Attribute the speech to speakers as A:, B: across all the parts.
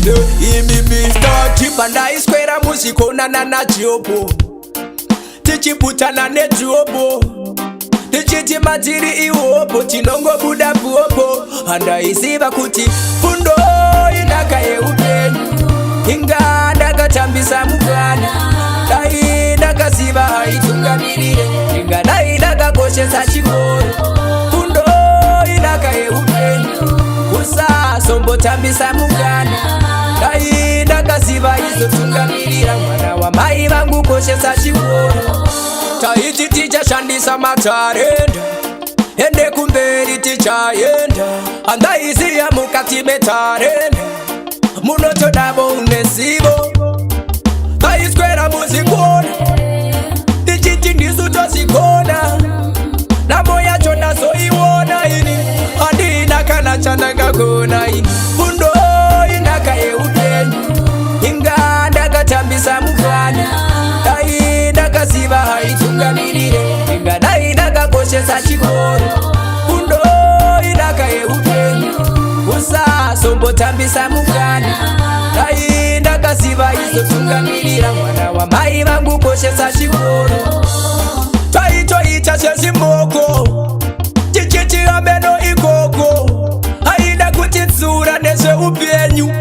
A: imi Mr. Chipanda iskwera musikonana na jobo tichiputana nejobo tichiti matiri iwopo tinongobuda popo andaiziva kuti fundo inaka yeupenyu inga ndakatambisa mukana dai ndakaziva haitungamirire inga dai ndakakoshesa chikoro fundo inaka yeupenyu usasombotambisa mukana dai ndakaziva izotungamirira mwana wa mai vangu koshesa chikoro taiti tichashandisa matarenda ende kumberi tichaenda andaiziya mukati metarenda munotodavo unezivo taiswera muzikona tichiti ndisu tozikona namo yacho nazoiwona ini handina kana chandakagona ini fundo inaka yeupenyu inga ndakatambisa mukana dai ndakaziva haitungamirire inga dai ndakakoshesa chikoro fundo inaka yeupenyu usasombotambisa mukana dai ndakaziva izotungamirira mwana wa mai vangu koshesa chikoro taitoita sezimoko tichitiambeno ikoko haida kutitsura nezveupenyu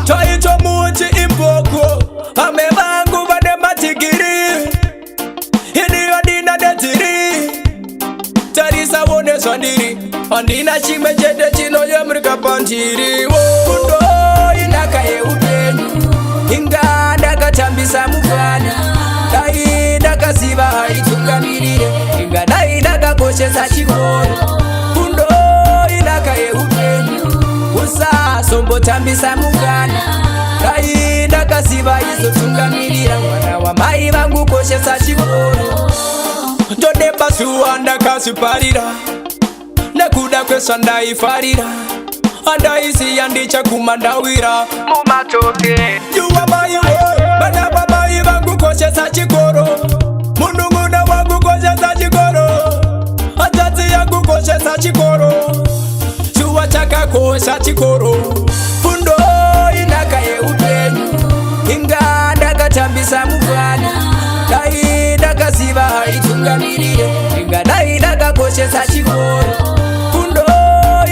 A: taito muti imboko ame vangu vane matigiri iniyo ndina dedziri tarisawone zvandiri handina chimwe chete chinoyemurika pandiriwo fundo inaka yeupenyu inga ndakatambisa mukana dai ndakaziva haitungamirire inga dai ndakakoshesa chikoro fundo inaka yeupenyu usasombotambisa mukana dai ndakaziva izotungamirira mwana wa mai vangu koshesa chikoro ndodebasuwa ndakazviparira nekuda kwesvandaifarira andaiziya ndichakumandawira mumatoke juwa maiwe vana vamai vangu koshesa chikoro munun'una wangu koshesa chikoro hadzadzi yangu koshesa chikoro chuwa chakakosha chikoro fundo inaka yeupenyu inga ndakatambisa mukana dai ndakaziva haitungamirire inga dai ndakakoshesa chikoro fundo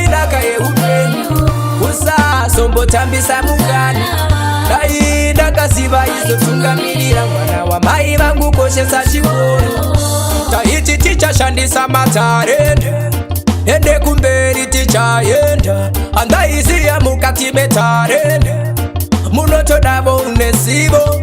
A: inaka yeupenyu usasombotambisa mukana dai ndakaziva izotungamirira mwana wa mai vangu koshesa chikoro taiti tichashandisa matarenda ende kumberi tichaenda andaiziya mukati metarenda munotodavo unezivo